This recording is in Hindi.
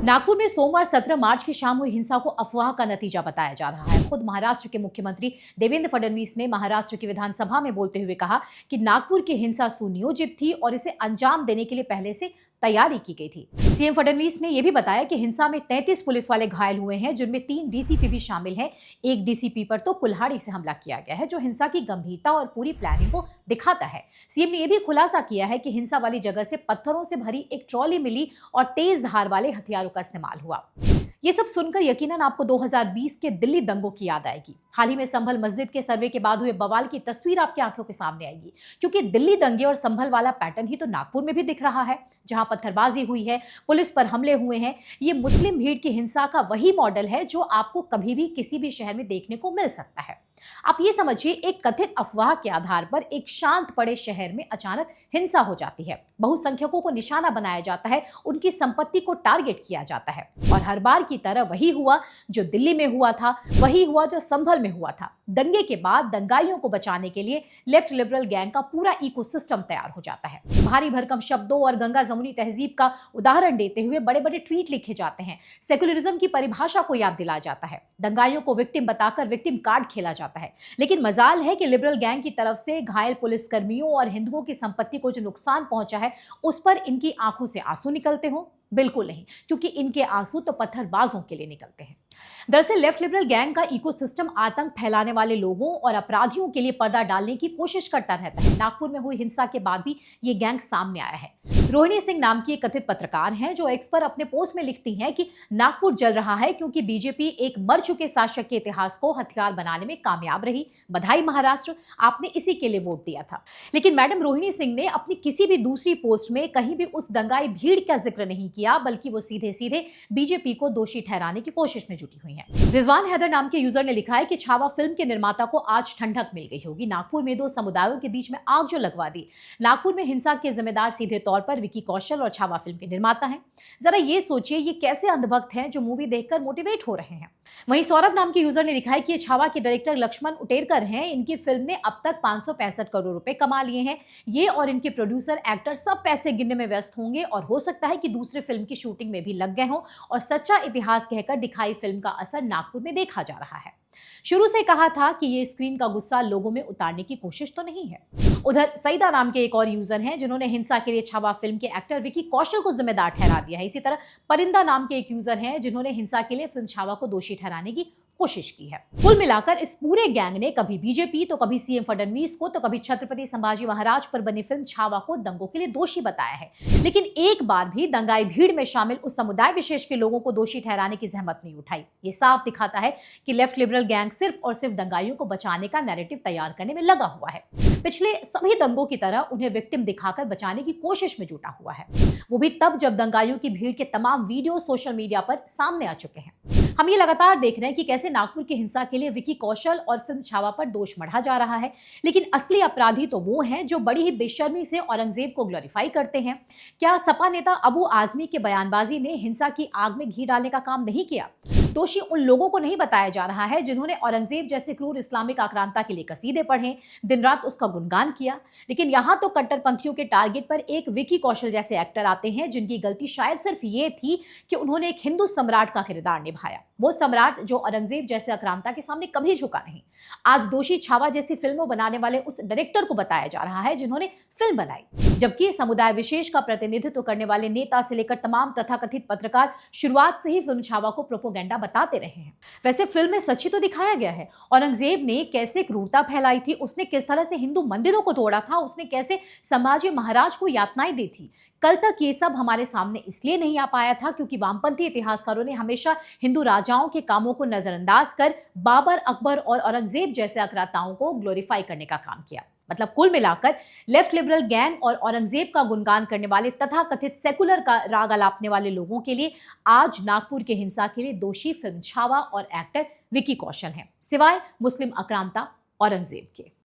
नागपुर में सोमवार 17 मार्च की शाम हुई हिंसा को अफवाह का नतीजा बताया जा रहा है। खुद महाराष्ट्र के मुख्यमंत्री देवेंद्र फडणवीस ने महाराष्ट्र की विधानसभा में बोलते हुए कहा कि नागपुर की हिंसा सुनियोजित थी और इसे अंजाम देने के लिए पहले से तैयारी की गई थी। सीएम फडणवीस ने यह भी बताया कि हिंसा में 33 पुलिस वाले घायल हुए हैं, जिनमें 3 डीसीपी भी शामिल हैं। एक डीसीपी पर तो कुल्हाड़ी से हमला किया गया है, जो हिंसा की गंभीरता और पूरी प्लानिंग को दिखाता है। सीएम ने यह भी खुलासा किया है कि हिंसा वाली जगह से पत्थरों से भरी एक ट्रॉली मिली और तेज धार वाले हथियारों का इस्तेमाल हुआ। ये सब सुनकर यकीनन आपको 2020 के दिल्ली दंगों की याद आएगी। हाल ही में संभल मस्जिद के सर्वे के बाद हुए बवाल की तस्वीर आपकी आंखों के सामने आएगी, क्योंकि दिल्ली दंगे और संभल वाला पैटर्न ही तो नागपुर में भी दिख रहा है, जहां पत्थरबाजी हुई है, पुलिस पर हमले हुए हैं। ये मुस्लिम भीड़ की हिंसा का वही मॉडल है जो आपको कभी भी किसी भी शहर में देखने को मिल सकता है। आप ये समझिए, एक कथित अफवाह के आधार पर एक शांत पड़े शहर में अचानक हिंसा हो जाती है। बहुसंख्यकों को निशाना बनाया जाता है, उनकी संपत्ति को टारगेट किया जाता है, और हर बार की तरह वही हुआ जो दिल्ली में हुआ था, वही हुआ जो संभल में हुआ था। दंगे के बाद दंगाइयों को बचाने के लिए लेफ्ट लिबरल गैंग का पूरा इकोसिस्टम तैयार हो जाता है। भारी भरकम शब्दों और गंगा जमुनी तहजीब का उदाहरण देते हुए बड़े बड़े ट्वीट लिखे जाते हैं। सेकुलरिज्म की परिभाषा को याद दिलाया जाता है। दंगाइयों को विक्टिम बताकर विक्टिम कार्ड खेला जाता है। लेकिन मजाल है कि लिबरल गैंग की तरफ से घायल पुलिसकर्मियों और हिंदुओं की संपत्ति को जो नुकसान पहुंचा है, उस पर इनकी आंखों से आंसू निकलते हो? बिल्कुल नहीं, क्योंकि इनके आंसू तो पत्थरबाजों के लिए निकलते हैं। दरअसल लेफ्ट लिबरल गैंग का इकोसिस्टम आतंक फैलाने वाले लोगों और अपराधियों के लिए पर्दा डालने की कोशिश करता रहता है। नागपुर में हुई हिंसा के बाद भी ये गैंग सामने आया है। रोहिणी सिंह नाम की एक कथित पत्रकार हैं, जो एक्स पर अपने पोस्ट में लिखती हैं कि नागपुर जल रहा है क्योंकि बीजेपी एक मर चुके शासक के इतिहास को हथियार बनाने में कामयाब रही। बधाई महाराष्ट्र, आपने इसी के लिए वोट दिया था। लेकिन मैडम रोहिणी सिंह ने अपनी किसी भी दूसरी पोस्ट में कहीं भी उस दंगाई भीड़ का जिक्र नहीं किया, बल्कि वो सीधे सीधे बीजेपी को दोषी ठहराने की कोशिश में जुटी हुई हैं। रिजवान हैदर नाम के यूजर ने लिखा है कि छावा फिल्म के निर्माता को आज ठंडक मिल गई होगी। नागपुर में 2 समुदायों के बीच में आग जो लगवा दी। नागपुर में हिंसा के जिम्मेदार सीधे तौर पर विकी कौशल और छावा फिल्म के निर्माता हैं। जरा ये सोचिए, ये कैसे अंधभक्त हैं जो मूवी देखकर मोटिवेट हो रहे हैं। वहीं सौरभ नाम के यूजर ने लिखा है कि ये छावा के डायरेक्टर लक्ष्मण उटेरकर हैं। इनकी फिल्म ने अब तक 565 करोड़ रुपए कमा लिए हैं। ये और इनके प्रोड्यूसर एक्टर सब पैसे गिनने में व्यस्त होंगे, और हो सकता है कि दूसरे फिल्म की शूटिंग में भी लग गए हों और सच्चा इतिहास कहकर दिखाई फिल्म का असर नागपुर में देखा जा रहा है। शुरू से कहा था कि ये स्क्रीन का गुस्सा लोगों में उतारने की कोशिश तो नहीं है। उधर सईदा नाम के एक और यूजर हैं, जिन्होंने हिंसा के लिए छावा फिल्म के एक्टर विकी कौशल को जिम्मेदार ठहरा दिया है। इसी तरह परिंदा नाम के एक यूजर हैं, जिन्होंने हिंसा के लिए फिल्म छावा को दोषी ठहराने की कोशिश की है। कुल मिलाकर इस पूरे गैंग ने कभी बीजेपी, तो कभी सीएम फडणवीस को, तो कभी छत्रपति संभाजी महाराज पर बनी फिल्म छावा को दंगों के लिए दोषी बताया है। लेकिन एक बार भी दंगाई भीड़ में शामिल उस समुदाय विशेष के लोगों को दोषी ठहराने की जहमत नहीं उठाई। ये साफ दिखाता है कि लेफ्ट लिबरल गैंग सिर्फ और सिर्फ दंगाइयों को बचाने का नैरेटिव तैयार करने में लगा हुआ है। पिछले सभी दंगों की तरह उन्हें विक्टिम दिखाकर बचाने की कोशिश में जुटा हुआ है, वो भी तब जब दंगाइयों की भीड़ के तमाम वीडियो सोशल मीडिया पर सामने आ चुके हैं। हम ये लगातार देख रहे हैं कि कैसे नागपुर की हिंसा के लिए विकी कौशल और फिल्म छावा पर दोष मढ़ा जा रहा है। लेकिन असली अपराधी तो वो हैं जो बड़ी ही बेशर्मी से औरंगजेब को ग्लोरीफाई करते हैं। क्या सपा नेता अबू आजमी के बयानबाजी ने हिंसा की आग में घी डालने का काम नहीं किया? दोषी उन लोगों को नहीं बताया जा रहा है जिन्होंने औरंगजेब जैसे क्रूर इस्लामिक आक्रांता के लिए कसीदे पढ़े, दिन रात उसका गुणगान किया। लेकिन यहां तो कट्टरपंथियों के टारगेट पर एक विकी कौशल जैसे एक्टर आते हैं, जिनकी गलती शायद सिर्फ ये थी कि उन्होंने एक हिंदू सम्राट का किरदार निभाया, वो सम्राट जो औरंगजेब जैसे आक्रांता के सामने कभी झुका नहीं। आज दोषी छावा जैसी फिल्मों बनाने वाले उस डायरेक्टर को बताया जा रहा है जिन्होंने फिल्म बनाई, जबकि समुदाय विशेष का प्रतिनिधित्व करने वाले नेता से लेकर तमाम तथाकथित पत्रकार शुरुआत से ही फिल्म छावा को प्रोपोगेंडा बताते रहे हैं। वैसे फिल्म में सच ही तो दिखाया गया है। औरंगजेब ने कैसे क्रूरता फैलाई थी, उसने किस तरह से हिंदू मंदिरों को तोड़ा था, उसने कैसे संभाजी महाराज को यातनाएं दी थी। कल तक ये सब हमारे सामने इसलिए नहीं आ पाया था क्योंकि वामपंथी इतिहासकारों ने हमेशा हिंदू राजाओं के कामों को नजरअंदाज कर बाबर, अकबर और औरंगजेब जैसे आक्रांताओं को ग्लोरीफाई करने का काम किया। मतलब कुल मिलाकर लेफ्ट लिबरल गैंग और औरंगजेब का गुणगान करने वाले तथाकथित सेकुलर का राग अलापने वाले लोगों के लिए आज नागपुर के हिंसा के लिए दोषी फिल्म छावा और एक्टर विकी कौशल हैं, सिवाय मुस्लिम आक्रांता औरंगजेब के।